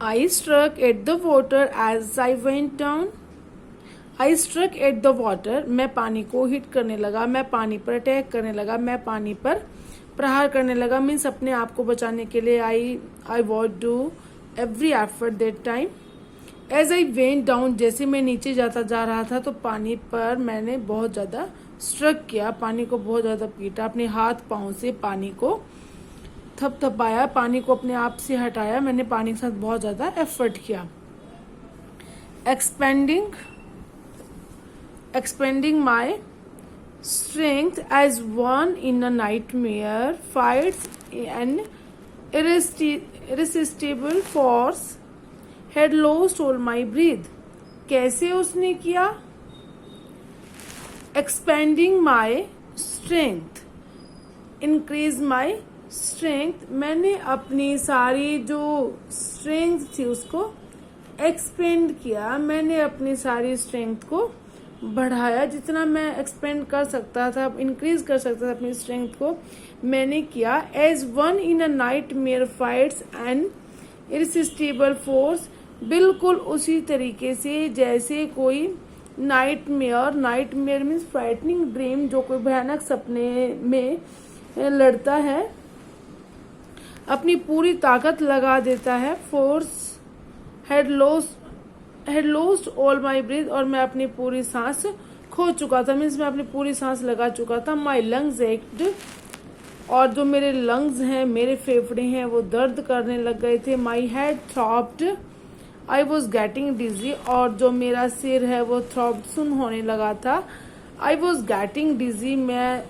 I struck at the water as I went down. I struck at the water. मैं पानी को hit करने लगा, मैं पानी पर अटैक करने लगा, मैं पानी पर प्रहार करने लगा. मीन्स अपने आप को बचाने के लिए I would do every effort that time. As I went down, जैसे मैं नीचे जाता जा रहा था तो पानी पर मैंने बहुत ज़्यादा स्ट्रक किया, पानी को बहुत ज़्यादा पीटा, अपने हाथ पाँव से पानी को थपथपाया, पानी को अपने आप से हटाया. मैंने पानी के साथ बहुत ज़्यादा एफर्ट किया. Expanding my strength as one in a nightmare fights an irresistible force had lost all my breath. कैसे उसने किया? Expanding my strength, increase my strength. मैंने अपनी सारी जो स्ट्रेंथ थी उसको एक्सपेंड किया, मैंने अपनी सारी स्ट्रेंथ को बढ़ाया, जितना मैं एक्सपेंड कर सकता था, इंक्रीज कर सकता था अपनी स्ट्रेंथ को, मैंने किया. As one in a nightmare fights an irresistible force. बिल्कुल उसी तरीके से जैसे कोई नाइटमेयर मीन्स फ्राइटनिंग ड्रीम, जो कोई भयानक सपने में लड़ता है, अपनी पूरी ताकत लगा देता है. Force had lost all my breath. और मैं अपनी पूरी सांस खो चुका था, मीन्स मैं अपनी पूरी सांस लगा चुका था. माई लंग्स एक्ट. और जो मेरे लंग्स हैं, मेरे फेफड़े हैं, वो दर्द करने लग गए थे. My head throbbed. I was getting dizzy. और जो मेरा सिर है वो थ्रॉप्ड सुन होने लगा था. आई वॉज गेटिंग डिजी. मैं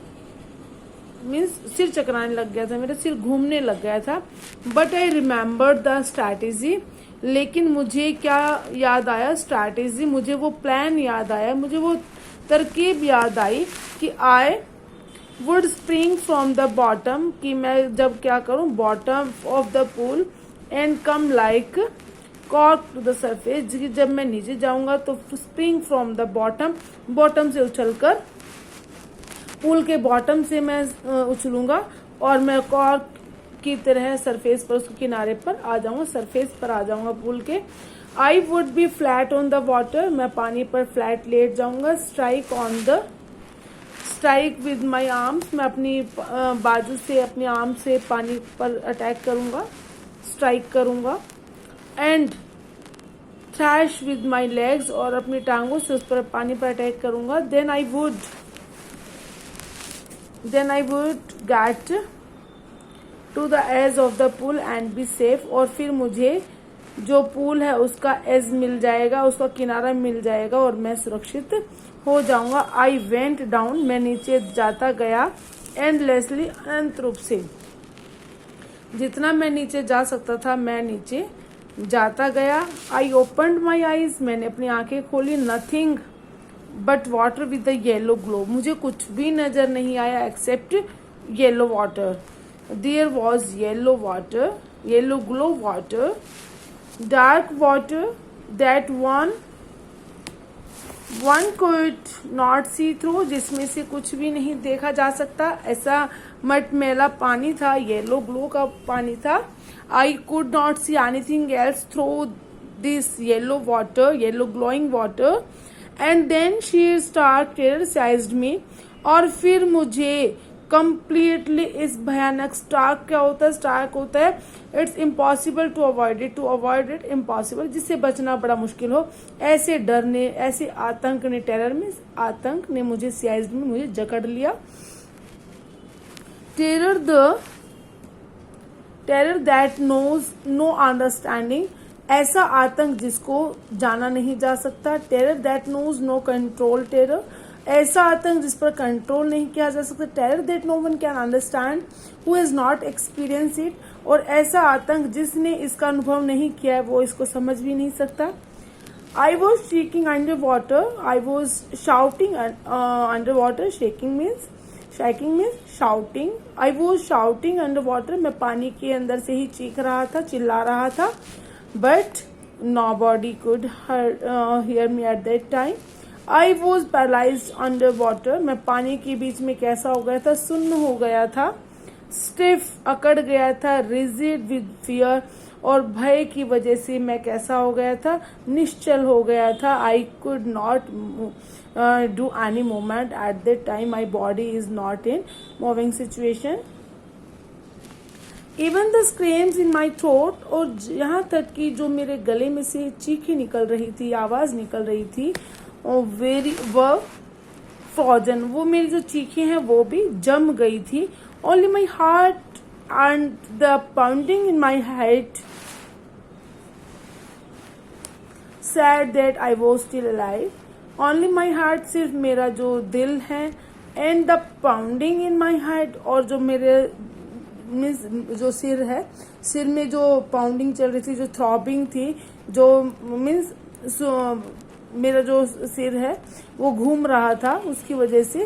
मीन्स सिर चकराने लग गया था, मेरा सिर घूमने लग गया था. But I remember the strategy. लेकिन मुझे क्या याद आया? स्ट्रैटेजी. मुझे वो प्लान याद आया, मुझे वो तरकीब याद आई कि I would spring from the bottom, कि मैं जब क्या करूं, bottom of the pool and come like cork to the surface. जब मैं नीचे जाऊंगा तो स्प्रिंग फ्रॉम द बॉटम से उछलकर पूल के बॉटम से मैं उछलूंगा और मैं कॉर्क की तरह सरफेस पर, उसके किनारे पर आ जाऊंगा, सरफेस पर आ जाऊंगा पूल के. आई would B flat on the water. मैं पानी पर फ्लैट लेट जाऊंगा. Strike with my arms. मैं अपनी बाजू से, अपने आर्म से पानी पर अटैक करूंगा, स्ट्राइक करूंगा. And trash with my legs. और अपनी टांगों से उस पर पानी पर अटैक करूंगा. Then I would get to the edge of the pool and be safe. और फिर मुझे जो पूल है उसका एज मिल जाएगा, उसका किनारा मिल जाएगा और मैं सुरक्षित हो जाऊंगा. I went down. मैं नीचे जाता गया. एंडलेसली, अनंत रूप से. जितना मैं नीचे जा सकता था मैं नीचे जाता गया. I opened my eyes. मैंने अपनी आंखें खोली. Nothing but water with the yellow glow. मुझे कुछ भी नजर नहीं आया except yellow water. There was yellow glow water, dark water that one could not see through, जिसमें से कुछ भी नहीं देखा जा सकता. ऐसा मटमैला पानी था, येलो ग्लो का पानी था. I could not see anything else through this yellow glowing water. And then sheer stark terror seized me. और फिर मुझे कंप्लीटली इस भयानक, स्टार्क क्या होता है? स्टार्क होता है it's impossible to avoid it impossible, जिससे बचना बड़ा मुश्किल हो. ऐसे डर ने, ऐसे आतंक ने, टेरर में आतंक ने मुझे साइज में मुझे जकड़ लिया. Terror that knows no understanding. ऐसा आतंक जिसको जाना नहीं जा सकता. Terror that knows no control. Terror ऐसा आतंक जिस पर कंट्रोल नहीं किया जा सकता. Terror that no one can understand who has not experience it. और ऐसा आतंक जिसने इसका अनुभव नहीं किया है वो इसको समझ भी नहीं सकता. I was shaking under water. I was shouting under water. Shaking means shouting. I was shouting under water. मैं पानी के अंदर से ही चीख रहा था, चिल्ला रहा था. But nobody could hear me at that time. I was paralyzed under water. मैं पानी के बीच में कैसा हो गया था? सुन्न हो गया था. Stiff, अकड़ गया था. Rigid with fear. और भय की वजह से मैं कैसा हो गया था, निश्चल हो गया था। I could not do any movement at that time, my body is not in moving situation. Even the screams in my throat, और यहाँ तक कि जो मेरे गले में से चीखें निकल रही थी, आवाज निकल रही थी, वेरी व फ्रोजन, वो मेरी जो चीखें हैं वो भी जम गई थी। Only my heart and the pounding in my head sad that I was still alive. Only my heart, सिर्फ मेरा जो दिल है, and the pounding in my head, और जो मेरे मीन्स जो सिर है, सिर में जो पाउंडिंग चल रही थी, जो थ्रॉबिंग थी, जो मीन्स मेरा जो सिर है वो घूम रहा था, उसकी वजह से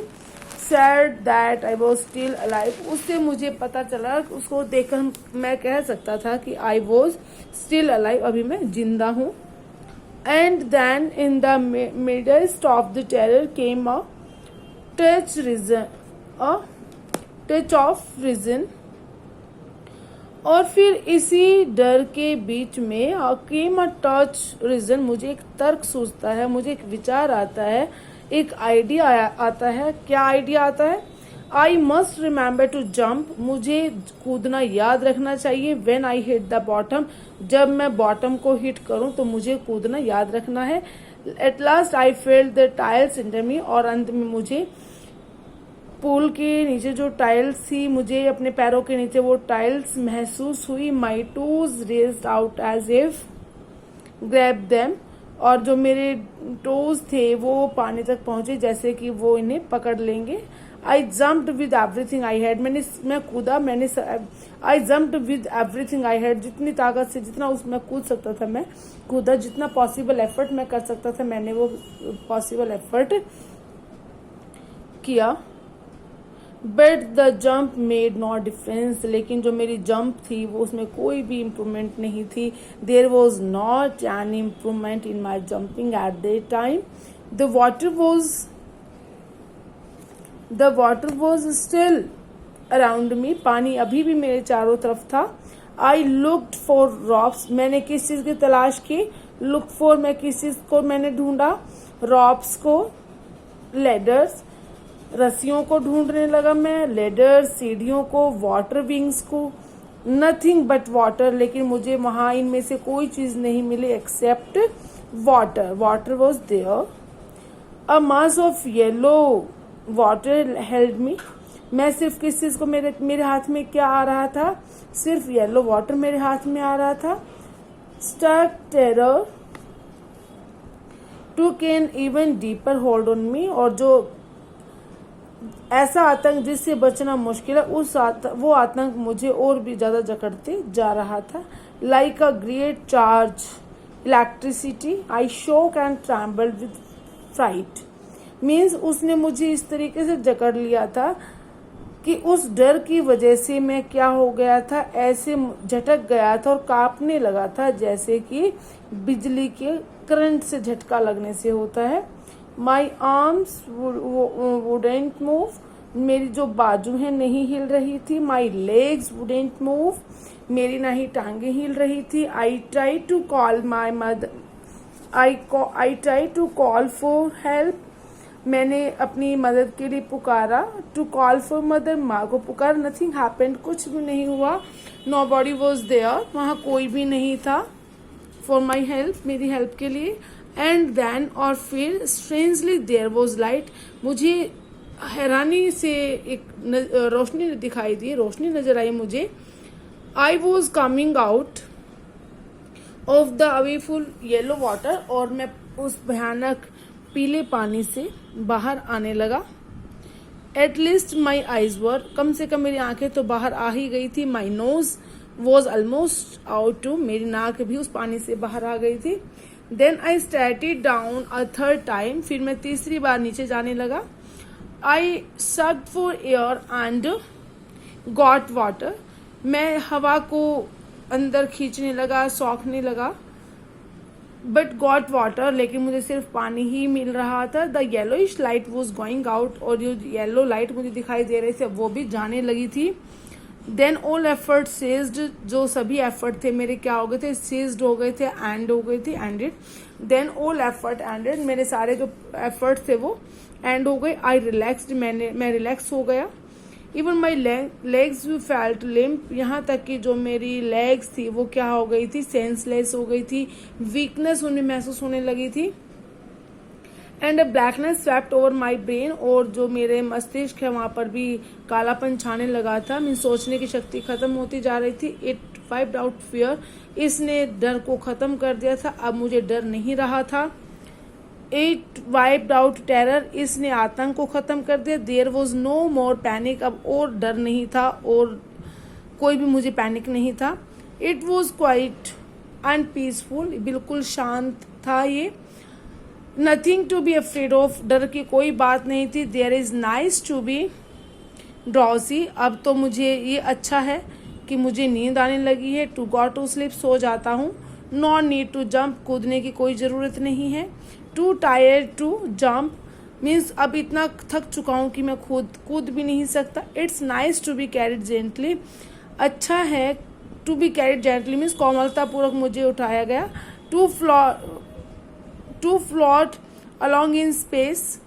sad that I was still alive. उससे मुझे पता चला, उसको देखकर मैं कह सकता था कि आई वॉज स्टिल अलाइव, अभी मैं जिंदा हूँ। And then in the midst of the terror came a touch of reason, और फिर इसी डर के बीच में केम अ टच रीजन, मुझे एक तर्क सूझता है, मुझे एक विचार आता है, एक आइडिया आता है। क्या आइडिया आता है? I must remember to jump, मुझे कूदना याद रखना चाहिए। When I hit the bottom, जब मैं बॉटम को हिट करूं तो मुझे कूदना याद रखना है। At last I felt the tiles under मी, और अंत में मुझे पूल के नीचे जो टाइल्स थी, मुझे अपने पैरों के नीचे वो टाइल्स महसूस हुई। My toes raised out as if grab them, और जो मेरे टोज थे वो पानी तक पहुंचे जैसे कि वो इन्हें पकड़ लेंगे। आई jumped with everything I had, मैं कूदा, आई jumped with everything I had, जितनी ताकत से, जितना उसमें कूद सकता था मैं कूदा, जितना पॉसिबल एफर्ट मैं कर सकता था मैंने वो पॉसिबल एफर्ट किया। But the jump made not difference, लेकिन जो मेरी जंप थी वो उसमें कोई भी इम्प्रूवमेंट नहीं थी। There was not an improvement in my jumping at that time. The water was still around me, पानी अभी भी मेरे चारों तरफ था। आई लुक्ड फॉर रॉप्स, मैंने किस चीज की तलाश की? लुक फॉर, मैं किस चीज को मैंने ढूंढा? रॉप्स को, लेडर्स, रस्सियों को ढूंढने लगा मैं, लेडर्स, सीढ़ियों को, वाटर विंग्स को, नथिंग बट वाटर, लेकिन मुझे वहां इनमें से कोई चीज नहीं मिली except water. Water was there, a mass of yellow water held me, मैं सिर्फ किस चीज को, मेरे हाथ में क्या आ रहा था? सिर्फ येलो वाटर मेरे हाथ में आ रहा था। Stuck terror to can even deeper hold on me, और जो ऐसा आतंक जिससे बचना मुश्किल है, वो आतंक मुझे और भी ज्यादा जकड़ते जा रहा था। Like a great charge electricity I shook and trembled with fright, means उसने मुझे इस तरीके से जकड़ लिया था कि उस डर की वजह से मैं क्या हो गया था, ऐसे झटक गया था और कांपने लगा था जैसे कि बिजली के करंट से झटका लगने से होता है। माई आर्म्स वुडेंट मूव, मेरी जो बाजू है नहीं हिल रही थी। माई लेग्स वुडेंट मूव, मेरी ना ही टांगे हिल रही थी। I try to call my mother, I try to call for help, मैंने अपनी मदद के लिए पुकारा। टू कॉल फॉर मदर, माँ को पुकार। नथिंग हैपेंड, कुछ भी नहीं हुआ। नो बॉडी वॉज देयर, वहां कोई भी नहीं था फॉर माई हेल्प, मेरी हेल्प के लिए। एंड देन, और फिर स्ट्रेंजली देयर वॉज लाइट, मुझे हैरानी से एक रोशनी दिखाई दी, रोशनी नजर आई मुझे। I was coming out of the awful yellow water, और मैं उस भयानक पीले पानी से बाहर आने लगा। एटलीस्ट माई आईज वर, कम से कम मेरी आंखें तो बाहर आ ही गई थी। My nose was almost out too, मेरी नाक भी उस पानी से बाहर आ गई थी। Then I started down a third time, फिर मैं तीसरी बार नीचे जाने लगा। I sucked for air and got water, मैं हवा को अंदर खींचने लगा, सौखने लगा। बट गॉट वाटर, लेकिन मुझे सिर्फ पानी ही मिल रहा था। The yellowish light was going out, और जो येलो लाइट मुझे दिखाई दे रही थी वो भी जाने लगी थी। देन ऑल एफर्ट सीज्ड, जो सभी एफर्ट थे मेरे क्या हो गए थे, सीज्ड हो गए थे, एंड हो गए थे, ended. Then all effort ended, मेरे सारे जो एफर्ट थे वो एंड हो गए। आई रिलैक्सड, मैं रिलैक्स हो गया। Even my legs felt limp, यहाँ तक कि जो मेरी लेग्स थी वो क्या हो गई थी, सेंसलेस हो गई थी, वीकनेस उनमें महसूस होने लगी थी। And a blackness swept over my brain, और जो मेरे मस्तिष्क है वहां पर भी कालापन छाने लगा था, मीन सोचने की शक्ति खत्म होती जा रही थी। इट वाइप्ड आउट फियर, इसने डर को खत्म कर दिया था, अब मुझे डर नहीं रहा था। इट वाइप्ड आउट टेरर, इसने आतंक को खत्म कर दिया। There was no more panic, अब और डर नहीं था और कोई भी मुझे पैनिक नहीं था। It was quiet and peaceful, बिल्कुल शांत था ये। Nothing to be afraid of, डर की कोई बात नहीं थी। There is nice to be drowsy, अब तो मुझे ये अच्छा है कि मुझे नींद आने लगी है। टू गो टू स्लीप, सो जाता हूँ। नॉट नीड टू जंप, कूदने की कोई जरूरत नहीं है। Too tired to jump, means अब इतना थक चुका हूं कि मैं कूद भी नहीं सकता। It's nice to be carried gently, अच्छा है to be carried gently means कोमलता पूर्वक मुझे उठाया गया। To float along in space,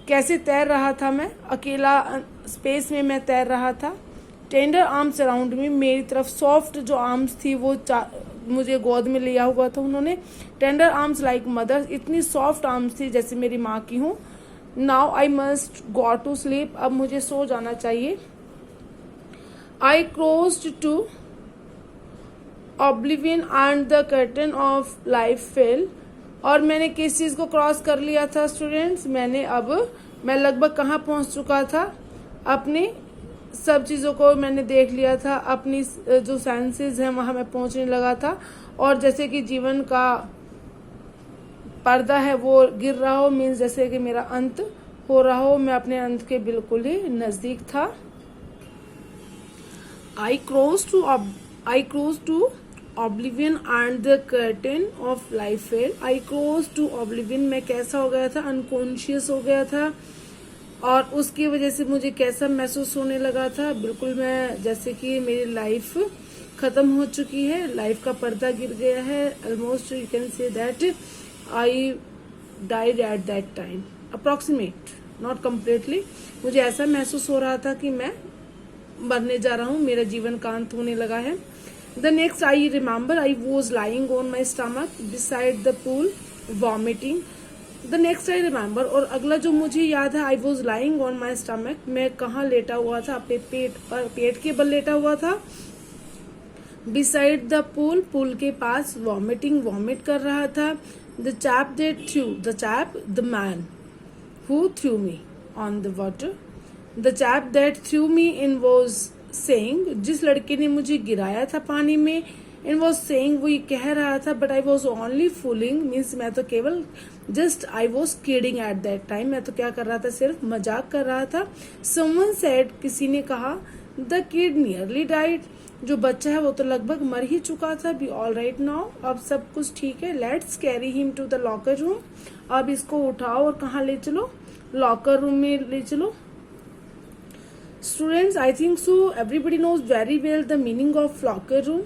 कैसे तैर रहा था मैं, अकेला स्पेस में मैं तैर रहा था। टेंडर आर्म्स अराउंड मी, मेरी तरफ सॉफ्ट जो आर्म्स थी वो मुझे गोद में लिया हुआ था उन्होंने। टेंडर आर्म्स लाइक मदर, इतनी सॉफ्ट आर्म्स थी जैसे मेरी माँ की हूँ। Now I must go to sleep, अब मुझे सो जाना चाहिए। I crossed to oblivion and the curtain of life fell, और मैंने किस चीज को क्रॉस कर लिया था स्टूडेंट्स, मैं लगभग कहाँ पहुंच चुका था, अपनी सब चीजों को मैंने देख लिया था, अपनी जो सेंसेस हैं वहां मैं पहुंचने लगा था। और जैसे कि जीवन का पर्दा है वो गिर रहा हो, मीन्स जैसे कि मेरा अंत हो रहा हो, मैं अपने अंत के बिल्कुल ही नजदीक था। I cross to oblivion and the curtain of life fell. I cross to oblivion, मैं कैसा हो गया था, अनकॉन्शियस हो गया था, और उसकी वजह से मुझे कैसा महसूस होने लगा था, बिल्कुल मैं जैसे कि मेरी लाइफ खत्म हो चुकी है, लाइफ का पर्दा गिर गया है। Almost you can say that I died eight that time, approximate not completely. मुझे ऐसा महसूस हो रहा था कि मैं मरने जा रहा हूँ, मेरा जीवन का अंत होने लगा है। The next I remember I was lying on my stomach beside the pool vomiting. The next I remember, और अगला जो मुझे याद है, I was lying on my stomach, मैं कहाँ लेटा हुआ था, अपने पेट पर, पेट के बल लेटा हुआ था। बिसाइड द पूल, पूल के पास, वॉमिटिंग, वॉमिट कर रहा था। The chap the man who through me on the water, the chap that through me in was saying, जिस लड़के ने मुझे गिराया था पानी में, इन वॉज सेइंग, वो ये कह रहा था, but I was only fooling, means मैं तो केवल just I was kidding eight that time, मैं तो क्या कर रहा था, सिर्फ मजाक कर रहा था। समवन सेड, किसी ने कहा, द किड नियरली डाइड, जो बच्चा है वो तो लगभग मर ही चुका था। बी ऑल राइट नाउ, अब सब कुछ ठीक है। Let's carry him to the locker room, अब इसको उठाओ और कहाँ ले चलो, लॉकर रूम में ले चलो। Students, I think so everybody knows very well the meaning of locker room.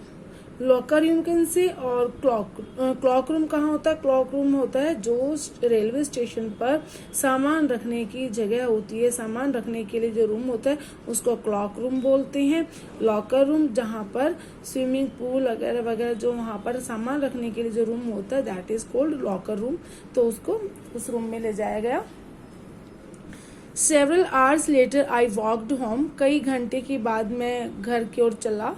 Locker room can say, और क्लॉक रूम कहाँ होता है, क्लॉक रूम होता है जो रेलवे स्टेशन पर सामान रखने की जगह होती है, सामान रखने के लिए जो रूम होता है उसको क्लॉक रूम बोलते हैं। लॉकर रूम जहाँ पर स्विमिंग पूल वगैरह वगैरह जो वहाँ पर सामान रखने के लिए जो रूम होता है that is called locker room, तो उसको उस रूम में ले जाया गया। Several hours later I walked home, कई घंटे के बाद मैं घर की ओर चला।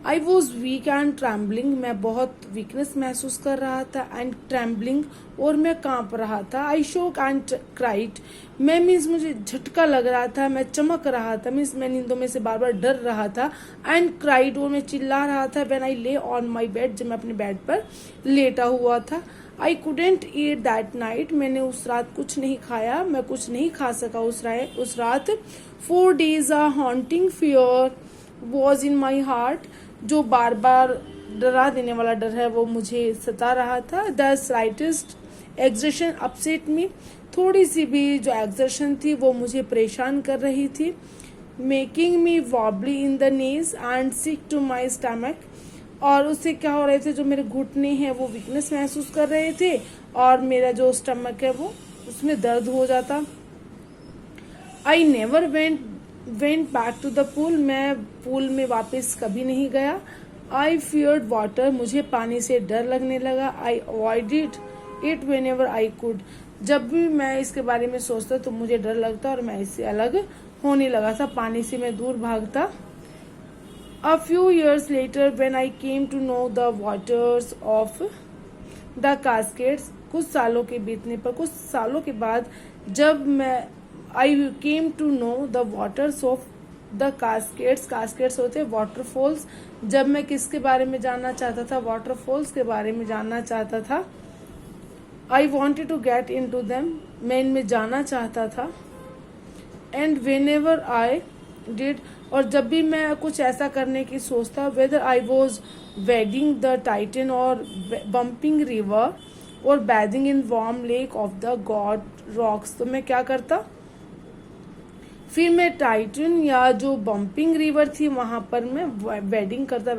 I was weak and trembling, मैं बहुत वीकनेस महसूस कर रहा था, and trembling, और मैं कांप रहा था। I shook and cried, मैं मीन्स मुझे झटका लग रहा था, मैं चमक रहा था, मीन्स मैं नींदों में से बार बार डर रहा था। and cried, और मैं चिल्ला रहा था। when I lay on my bed, जब मैं अपने बेड पर लेटा हुआ था। I couldn't eat that night, मैंने उस रात कुछ नहीं खाया, मैं कुछ नहीं खा सका उस रात। 4 days a haunting fear was in my heart, जो बार बार डरा देने वाला डर है वो मुझे सता रहा था। The slightest exertion upset me, थोड़ी सी भी जो एक्सर्शन थी वो मुझे परेशान कर रही थी। Making me wobbly in the knees and sick to my stomach. और उससे क्या हो रहे थे, जो मेरे घुटने हैं वो वीकनेस महसूस कर रहे थे और मेरा जो स्टमक है वो उसमें दर्द हो जाता। I never went back to the pool. मैं पूल में वापस कभी नहीं गया। I feared water. मुझे पानी से डर लगने लगा। I avoided it whenever I could. जब भी मैं इसके बारे में सोचता तो मुझे डर लगता और मैं इससे अलग होने लगा था, पानी से मैं दूर भागता। A few years later when I came to know the waters of the Cascades, कुछ सालों के बीतने पर, कुछ सालों के बाद जब मैं I came to know the waters of the Cascades, Cascades होते वाटरफॉल्स। जब मैं किसके बारे में जानना चाहता था, वाटरफॉल्स के बारे में जानना चाहता था। I wanted to get into them, मैं इनमें जाना चाहता था। And whenever I did, और जब भी मैं कुछ ऐसा करने की सोचता, whether I was wedding the Titan और बम्पिंग रिवर और बैदिंग इन warm lake of the God rocks, तो मैं क्या करता, फिर मैं टाइटन या जो बम्पिंग रिवर थी वहां पर मैं वेडिंग करता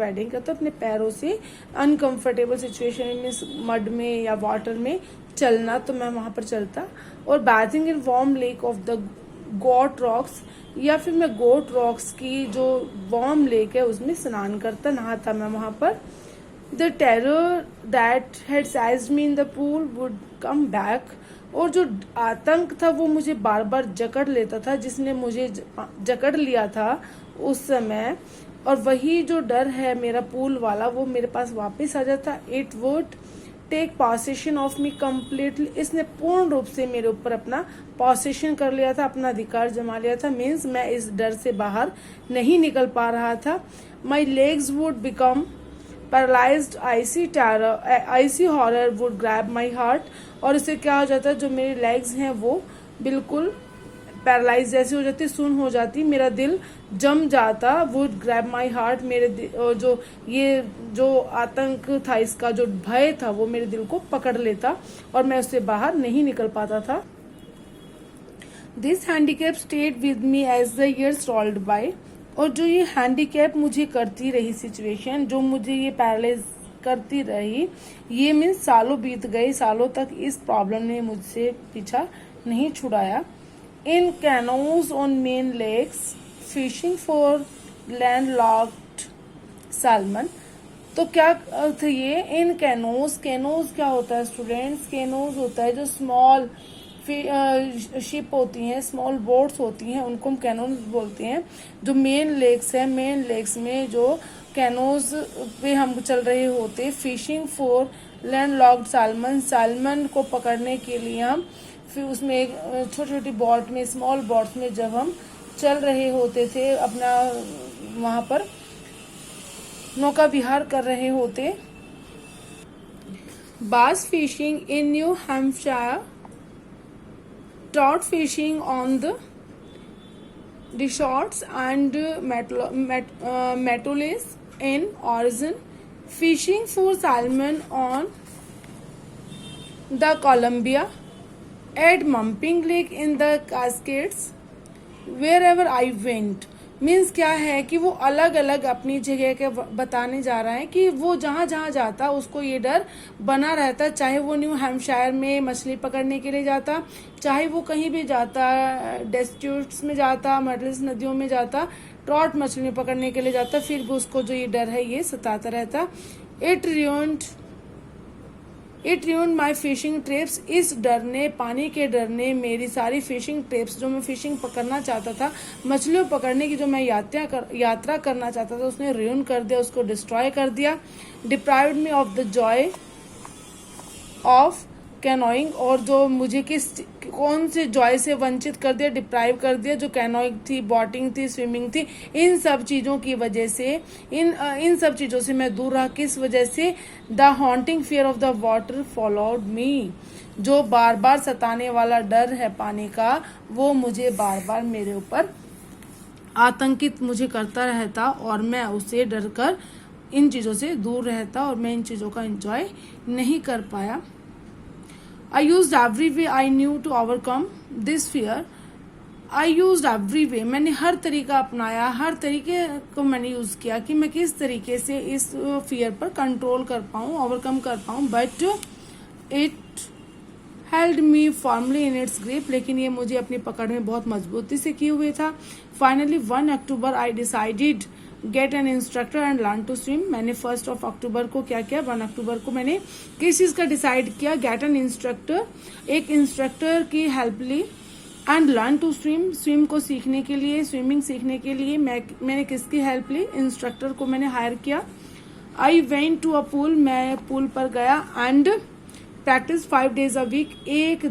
अपने पैरों से अनकंफर्टेबल सिचुएशन में, मड में या वाटर में चलना, तो मैं वहां पर चलता। और bathing in warm lake of the God Rocks, या फिर मैं गोट रॉक्स की जो वार्म लेक है उसमें स्नान करता, नहाता मैं वहां पर। The terror that had sized me in the pool would come back, और जो आतंक था वो मुझे बार बार जकड़ लेता था, जिसने मुझे जकड़ लिया था उस समय, और वही जो डर है मेरा पूल वाला वो मेरे पास वापस आ जाता। It would take possession of me completely, इसने पूर्ण रूप से मेरे ऊपर अपना पॉसेशन कर लिया था, अपना अधिकार जमा लिया था। मीन्स मैं इस डर से बाहर नहीं निकल पा रहा था। My legs would become paralysed, IC horror would grab my heart, और इससे क्या हो जाता है, जो मेरे लेग्स हैं वो बिल्कुल पैरालाइज जैसी हो जाती, सुन हो जाती, मेरा दिल जम जाता। वुड ग्रैब माई हार्ट, मेरे जो ये जो आतंक था, इसका जो भय था वो मेरे दिल को पकड़ लेता और मैं उससे बाहर नहीं निकल पाता था। This handicap stayed with me as the years rolled by, और जो ये हैंडीकैप मुझे करती रही सिचुएशन, जो मुझे ये पैरालाइज करती रही, ये मीन्स सालों बीत गए, सालों तक इस प्रॉब्लम ने मुझसे पीछा नहीं छुड़ाया। In canoes on main lakes, fishing for landlocked salmon, तो क्या अर्थ ये, इन कैनोज, कैनोज क्या होता है स्टूडेंट्स, कैनोज होता है जो स्मॉल शिप होती हैं, स्मॉल बोट्स होती हैं, उनको हम कैनोज बोलते हैं। जो मेन लेक्स है, मेन लेक्स में जो कैनोज पे हम चल रहे होते, fishing for land locked salmon, salmon को पकड़ने के लिए हम फिर उसमें एक छोटी छोटी बोट में, स्मॉल बोट्स में जब हम चल रहे होते थे, अपना वहां पर नौका विहार कर रहे होते। Bass fishing in New Hampshire, trout fishing on the resorts and Metolius in Oregon, fishing for salmon on the Columbia, at Mumping Lake in the Cascades, wherever I went। Means क्या है कि वो अलग अलग अपनी जगह के बताने जा रहा है कि वो जहाँ जहाँ जाता उसको ये डर बना रहता, चाहे वो न्यू हैम्पशायर में मछली पकड़ने के लिए जाता, चाहे वो कहीं भी जाता, डेस्ट्यूट्स में जाता, मेडल्स नदियों में जाता, ट्रॉट मछली पकड़ने के लिए जाता, फिर भी उसको जो ये डर है ये सताता रहता। It ruined my fishing trips, इस डर ने, पानी के डर ने मेरी सारी फिशिंग ट्रिप्स, जो मैं फिशिंग पकड़ना चाहता था, मछलियों पकड़ने की जो मैं यात्रा करना चाहता था, उसने ruin कर दिया, उसको डिस्ट्रॉय कर दिया। Deprived me of the Joy of canoeing, और जो मुझे कौन से जॉय से वंचित कर दिया, डिप्राइव कर दिया, जो कैनोइंग थी, बोटिंग थी, स्विमिंग थी, इन सब चीजों की वजह से, इन सब चीजों से मैं दूर रहा। किस वजह से, the haunting fear of the water followed me, जो बार बार सताने वाला डर है पानी का, वो मुझे बार बार मेरे ऊपर आतंकित मुझे करता रहता और मैं उससे डर कर इन चीजों से दूर रहता और मैं इन चीजों का एंजॉय नहीं कर पाया। I used every way I knew to overcome this fear. I use every way, मैंने हर तरीका अपनाया, हर तरीके को मैंने यूज किया कि मैं किस तरीके से इस फियर पर कंट्रोल कर पाऊं, ओवरकम कर पाऊं, but it held me formally in its grip, लेकिन ये मुझे अपनी पकड़ में बहुत मजबूती से किए हुए था। Finally 1 October I decided get an instructor and learn to swim. मैंने 1 अक्टूबर को क्या किया, 1 अक्टूबर को मैंने किस चीज का डिसाइड किया, गेट एन इंस्ट्रक्टर, एक इंस्ट्रक्टर की हेल्प ली, and learn to swim, swim को सीखने के लिए, स्विमिंग सीखने के लिए मैंने किसकी हेल्प ली, इंस्ट्रक्टर को मैंने हायर किया। I went to a pool, मैं पूल पर गया, and practice 5 days a week, एक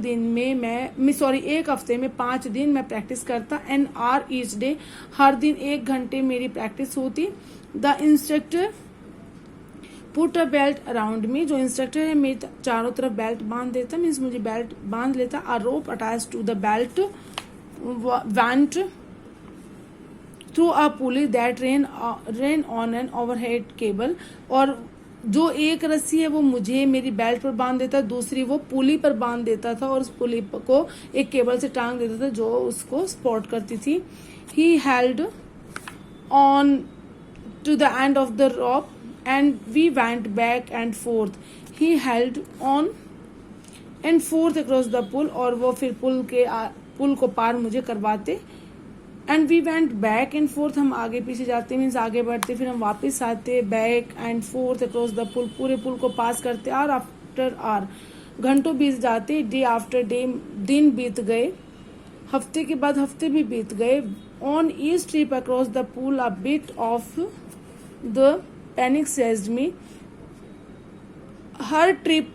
हफ्ते में 5 दिन मैं प्रैक्टिस करता, एन आवर ईच डे, हर दिन 1 घंटे मेरी प्रैक्टिस होती। The instructor put a belt around me, जो इंस्ट्रक्टर है मेरे चारों तरफ बेल्ट बांध देता, मीन्स मुझे बेल्ट बांध लेता। A rope attach to the belt went through a pulley that ran on an overhead cable, और जो एक रस्सी है वो मुझे मेरी बेल्ट पर बांध देता, दूसरी वो पुली पर बांध देता था, और उस पुली को एक केबल से टांग देता था जो उसको सपोर्ट करती थी। He held on to the end of the rope and we went back and forth, he held on and forth across the pool, और वो फिर पुल को पार मुझे करवाते, and we went back and forth, हम आगे पीछे जाते, मीन्स आगे बढ़ते, फिर हम वापस आते, back and forth across the pool, पूरे पुल को पास करते, आवर आफ्टर आवर, घंटों बीत जाते, डे आफ्टर डे, दिन बीत गए, हफ्ते के बाद हफ्ते भी बीत गए। On each trip across the pool a bit of the panic seized me, हर ट्रिप,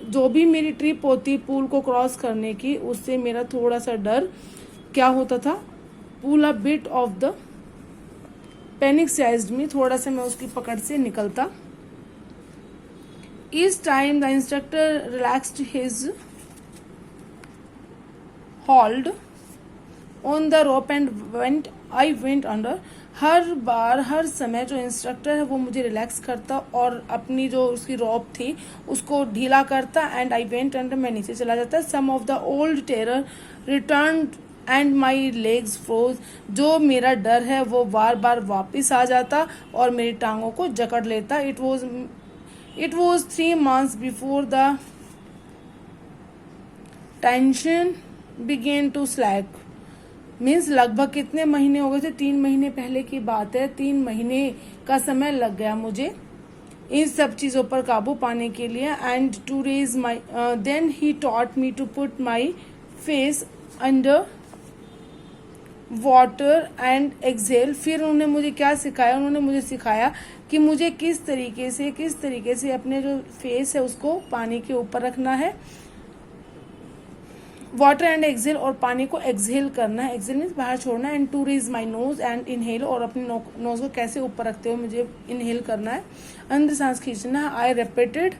जो भी मेरी ट्रिप होती पुल को क्रॉस करने की, उससे मेरा थोड़ा सा डर क्या होता था, pull a bit of the panic seized me, थोड़ा सा मैं उसकी पकड़ से निकलता। इस time the instructor relaxed his hold on the rope and I went under, हर बार हर समय जो इंस्ट्रक्टर है वो मुझे रिलैक्स करता और अपनी जो उसकी रोप थी उसको ढीला करता, एंड आई वेंट अंडर, मैं नीचे चला जाता। Some of the old terror return and my legs froze, जो मेरा डर है वो बार बार वापिस आ जाता और मेरी टांगों को जकड़ लेता। It was 3 months before the tension began to slack, means लगभग कितने महीने हो गए थे, 3 महीने पहले की बात है, 3 महीने का समय लग गया मुझे इन सब चीजों पर काबू पाने के लिए। And to raise my, then he taught me to put my face under water and exhale, फिर उन्होंने मुझे क्या सिखाया, उन्होंने मुझे सिखाया कि मुझे किस तरीके से अपने जो फेस है उसको पानी के ऊपर रखना है, वाटर एंड एक्सेल, और पानी को एक्सहेल करना है, एक्सहेल मीन्स बाहर छोड़ना, and to raise my nose and inhale, और अपने नोज को कैसे ऊपर रखते हुए मुझे इनहेल करना है, अंदर सांस खींचना है। I repeated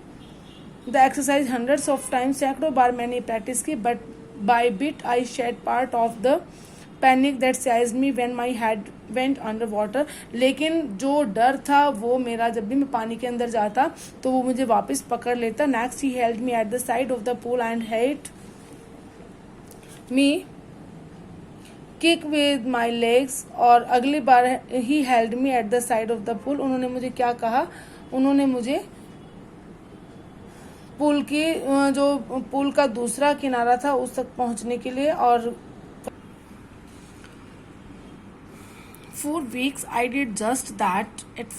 the exercise hundreds of times, सैकड़ों बार मैंने प्रैक्टिस की, but by bit I shed part of the panic that seized me when my head went under water, लेकिन जो डर था वो मेरा जब भी मैं पानी के अंदर जाता तो वो मुझे वापस पकड़ लेता। Next he held me at the side of the pool and had me kick with my legs, और अगली बार he held me at the side of the pool, उन्होंने मुझे क्या कहा, उन्होंने मुझे पुल की जो पुल का दूसरा किनारा था उस तक पहुंचने के लिए, और 4 weeks I did just that. At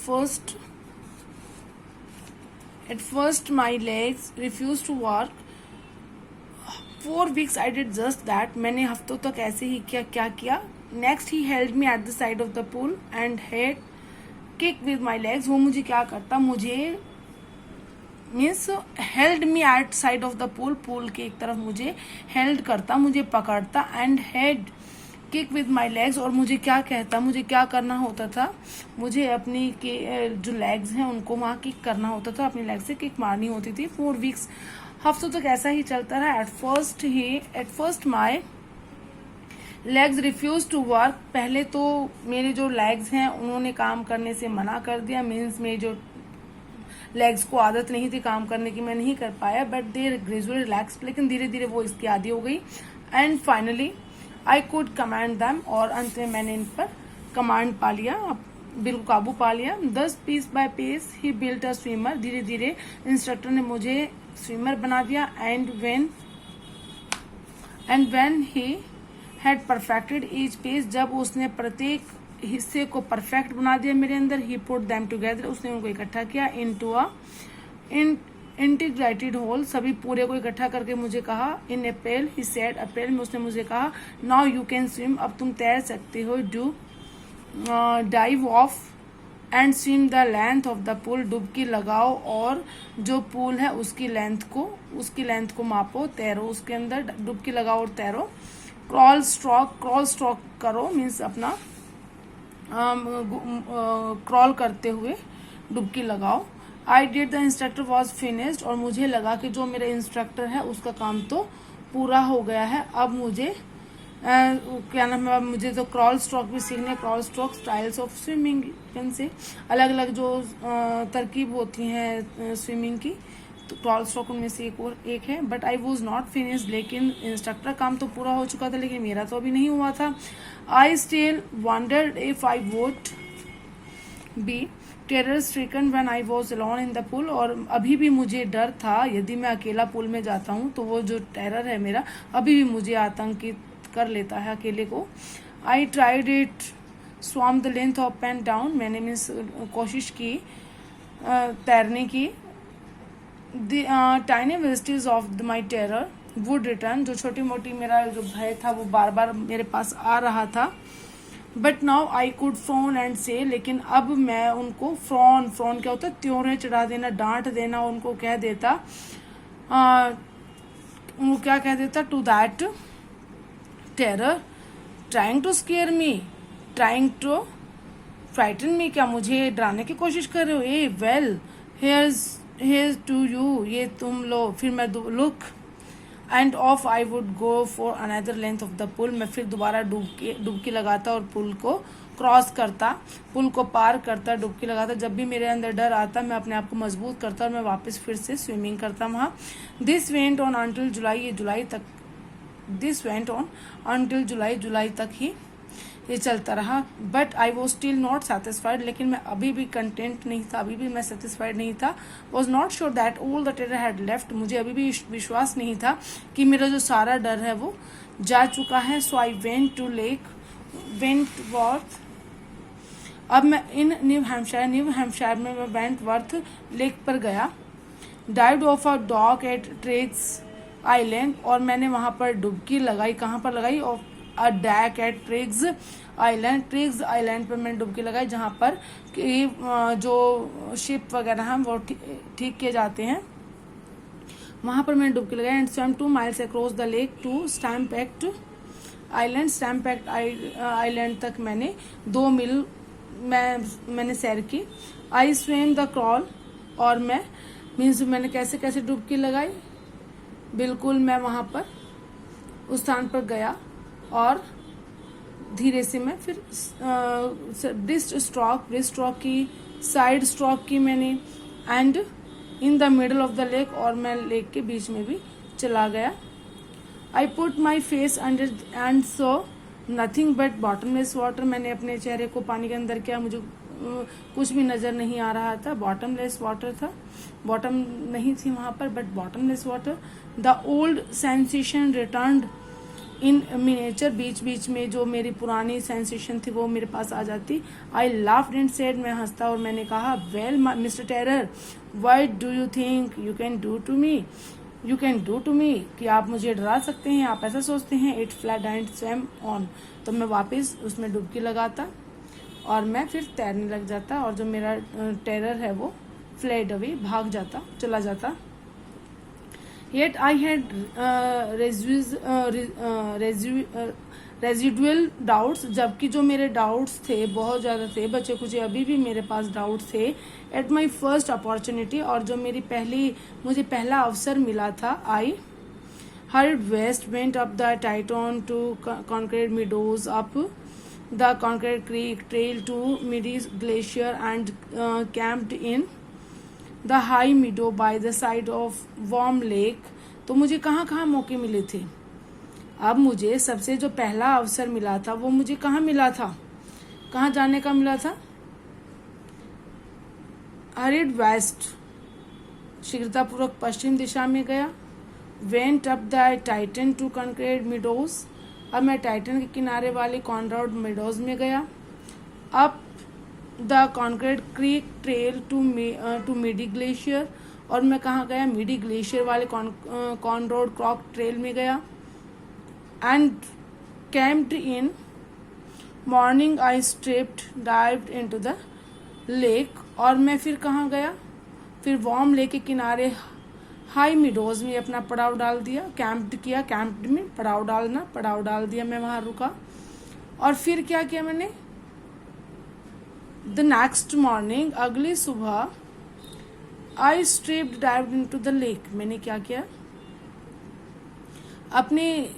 first my legs refused to work. 4 weeks I did just that. मैंने हफ्तों तक ऐसे ही क्या किया। Next he held me at the side of the pool and had kick with my legs. वो मुझे क्या करता, मुझे means held me eight side of the pool के एक तरफ मुझे हेल्ड करता, मुझे पकड़ता, and head kick with my legs, और मुझे क्या कहता, मुझे क्या करना होता था, मुझे अपनी के जो लेग्स हैं उनको वहाँ किक करना होता था, अपनी लेग से किक मारनी होती थी। 4 weeks हफ्तों तक ऐसा ही चलता रहा। At first my legs refuse to work, पहले तो मेरे जो लेग्स हैं उन्होंने काम करने से मना कर दिया, मीन्स मेरी जो लेग्स को आदत नहीं थी काम करने की, मैं नहीं कर पाया, बट दे ग्रेजुअली रिलैक्स, लेकिन धीरे धीरे वो इसकी आदी हो गई। And finally I could command them, और अंत में मैंने इन पर कमांड पा लिया, बिल्कुल काबू पा लिया। 10 piece by piece he built a swimmer, धीरे धीरे इंस्ट्रक्टर ने मुझे स्विमर बना दिया। And when he had perfected each piece, जब उसने प्रत्येक हिस्से को परफेक्ट बना दिया मेरे अंदर, ही पुट देम टुगेदर, उसने उनको इकट्ठा किया। इनटू अ इंटीग्रेटेड होल, सभी पूरे को इकट्ठा करके मुझे कहा। इन अप्रैल ही सेड, अप्रैल में उसने मुझे कहा, नाउ यू कैन स्विम, अब तुम तैर सकते हो। Do dive of and swim the length of the pool, डुबकी लगाओ और जो पूल है उसकी लेंथ को मापो, तैरो उसके अंदर, डुबकी लगाओ और तैरो। क्रॉल स्ट्रोक करो, मीन्स अपना क्रॉल करते हुए डुबकी लगाओ। I did, the instructor was finished, और मुझे लगा कि जो मेरा इंस्ट्रक्टर है उसका काम तो पूरा हो गया है। अब मुझे क्या नाम है, मुझे तो क्रॉल स्ट्रोक भी सीखने, crawl stroke styles of swimming से अलग अलग जो तरकीब होती हैं स्विमिंग की, तो क्रॉल स्ट्रोक उनमें से एक है। But I was not finished, लेकिन इंस्ट्रक्टर काम तो पूरा हो चुका था, लेकिन मेरा तो अभी नहीं हुआ था। I still wondered if I would be terror stricken when I was alone in the pool, और अभी भी मुझे डर था, यदि मैं अकेला पूल में जाता हूँ तो वो जो टेरर है मेरा अभी भी मुझे आतंकित कर लेता है अकेले को। I tried it swam the length up and down, मैंने मीन्स कोशिश की तैरने की। Tiny vestiges of my terror would return, जो छोटी मोटी मेरा जो भय था वो बार बार मेरे पास आ रहा था। But now I could frown and से, लेकिन अब मैं उनको फ्रॉन क्या होता है, त्योरे चढ़ा देना, डांट देना, उनको कह देता, उनको क्या कह देता, to that terror trying to scare me, trying to frighten me, क्या मुझे डराने की कोशिश कर रहे हो। A well here's to you, ये तुम लो, फिर मैं look and off I would go for another length of the pool, मैं फिर दोबारा डुबकी लगाता और पुल को क्रॉस करता, पुल को पार करता, डुबकी लगाता। जब भी मेरे अंदर डर आता मैं अपने आप को मजबूत करता और मैं वापस फिर से स्विमिंग करता वहाँ। दिस वेंट ऑन अंटिल जुलाई, ये जुलाई तक, दिस वेंट ऑन अंटिल जुलाई तक ही ये चलता रहा। But I was still not satisfied, लेकिन मैं अभी भी कंटेंट नहीं था, अभी भी मैं सेटिस्फाइड नहीं था। Was not sure that all the terror had left, मुझे अभी भी विश्वास नहीं था कि मेरा जो सारा डर है वो जा चुका है। So I went to Lake Wentworth, अब मैं इन न्यू हैम्पशायर में मैं वेंटवर्थ लेक पर गया। Dived off a dock at Triggs Island, और मैंने वहां पर डुबकी लगाई, कहाँ पर लगाई, और अ डैक एट ट्रिग्स आइलैंड पर मैंने डुबकी लगाई, जहाँ पर कि जो शिप वगैरह हैं वो ठीक किए जाते हैं, वहां पर मैंने डुबकी लगाई। And swam 2 miles across the lake to Stamp Act Island तक मैंने 2 मील मैंने सैर की। आई स्विम द क्रॉल, और मैं मीन्स मैंने कैसे कैसे डुबकी लगाई, बिल्कुल मैं वहां पर उस स्थान पर गया और धीरे से मैं फिर ब्रिस्ट स्ट्रोक की, साइड स्ट्रोक की मैंने, and in the middle of the lake, और मैं लेक के बीच में भी चला गया। I put my face under and so nothing but bottomless water, मैंने अपने चेहरे को पानी के अंदर किया, मुझे कुछ भी नजर नहीं आ रहा था, बॉटमलेस वाटर था, बॉटम नहीं थी वहां पर but bottomless water. The old sensation returned in miniature, बीच बीच में जो मेरी पुरानी सेंसेशन थी वो मेरे पास आ जाती। आई लाफ्ड एंड सेड, मैं हंसता और मैंने कहा, well mister terror what do you think you can do to me, कि आप मुझे डरा सकते हैं, आप ऐसा सोचते हैं। It flat and swum on, तो मैं वापस उसमें डुबकी लगाता और मैं फिर तैरने लग जाता, और जो मेरा टेरर है वो फ्लेड अवे, भाग जाता, चला जाता। Yet I had residual doubts, जबकि जो मेरे डाउट्स थे बहुत ज्यादा थे, बचे कुछ अभी भी मेरे पास डाउट्स थे। एट माई फर्स्ट अपॉर्चुनिटी, और जो मुझे पहला अवसर मिला था, I heard west went up the Tieton to Conrad Meadows, up the Conrad Creek trail to Meade Glacier and camped in the high meadow by the side of Warm Lake. तो मुझे कहाँ कहाँ मौके मिले थे अब मुझे सबसे जो पहला अवसर मिला था वो मुझे कहाँ मिला था, कहाँ जाने का मिला था? हरिड वेस्ट, शीघ्रतापूर्वक पश्चिम दिशा में गया। Went up the Tieton to Conrad Meadows, अब मैं टाइटन के किनारे वाली कॉनराड मिडोज में गया। Up the Conrad Creek trail to Meade Glacier, और मैं कहाँ गया? मिडी ग्लेशियर वाले कॉनराड क्रॉक ट्रेल में गया। And camped in morning I stripped dived into the lake, और मैं फिर कहाँ गया? फिर वार्म लेक के किनारे हाई मिडोज में अपना पड़ाव डाल दिया। कैंप्ड किया, कैंप्ड में पड़ाव डालना, पड़ाव डाल दिया, मैं वहां रुका। और फिर क्या किया मैंने? द नेक्स्ट मॉर्निंग, अगली सुबह, I stripped dived into the lake, मैंने क्या किया? अपने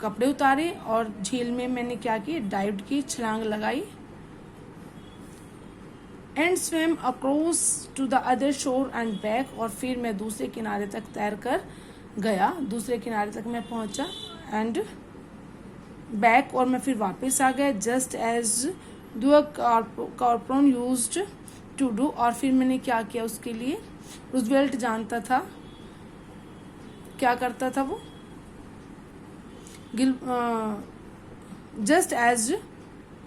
कपड़े उतारे और झील में मैंने क्या की? डाइव की, छलांग लगाई। And swim across to the other shore and back, और फिर मैं दूसरे किनारे तक तैर कर गया, दूसरे किनारे तक मैं पहुंचा। एंड बैक, और मैं फिर वापस आ गया। Just as Doug Corporon used to do, और फिर मैंने क्या किया उसके लिए? रूजवेल्ट जानता था, क्या करता था वो? Just as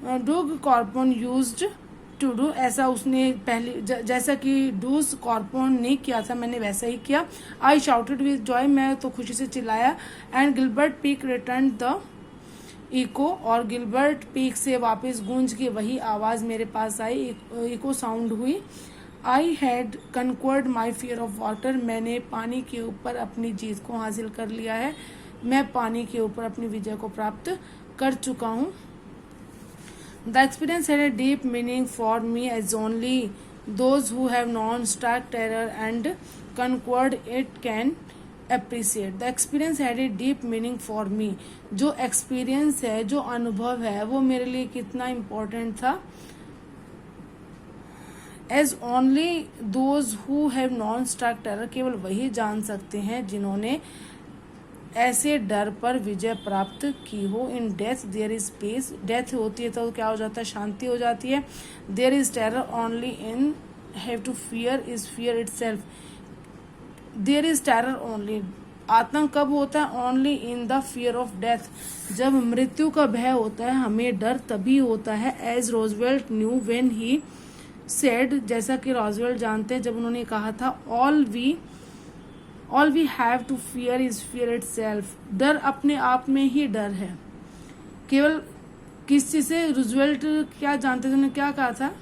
Doug Corporon used to do, ऐसा उसने पहले जैसा कि डूज कॉर्पोन ने किया था, मैंने वैसा ही किया। आई शाउटेड विद जॉय, मैं तो खुशी से चिल्लाया। And Gilbert Peak return the echo, और गिलबर्ट पीक से वापस गूंज के वही आवाज मेरे पास आई, इको साउंड हुई। I had conquered my fear of water, मैंने पानी के ऊपर अपनी जीत को हासिल कर लिया है, मैं पानी के ऊपर अपनी विजय को प्राप्त कर चुका हूँ। The experience had a deep meaning for me, as only those who have known stark terror and conquered it can appreciate. The experience had a deep meaning for me. जो experience है, जो अनुभव है, वो मेरे लिए कितना important था। As only those who have known stark terror, केवल वही जान सकते हैं जिन्होंने ऐसे डर पर विजय प्राप्त की हो। In death there is peace, death होती है तो क्या हो जाता है? शांति हो जाती है। There is terror only in have to fear is fear itself, there is terror only, आतंक कब होता है? Only in the fear of death, जब मृत्यु का भय होता है हमें डर तभी होता है। As Roosevelt knew when he said, जैसा कि रोजवेल्ट जानते हैं जब उन्होंने कहा था, all we have to fear is fear itself, डर अपने आप में ही डर है। केवल किस चीज से? रूजवेल्ट क्या जानते थे, उन्होंने क्या कहा था?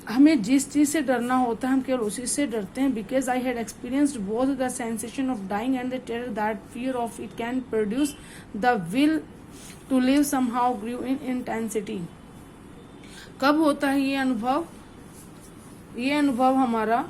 हमें जिस चीज से डरना होता है हम केवल उसी से डरते हैं। Because I had experienced both the sensation of dying and the terror that fear of it can produce, the will to live somehow grew in intensity. कब होता है ये अनुभव? ये अनुभव हमारा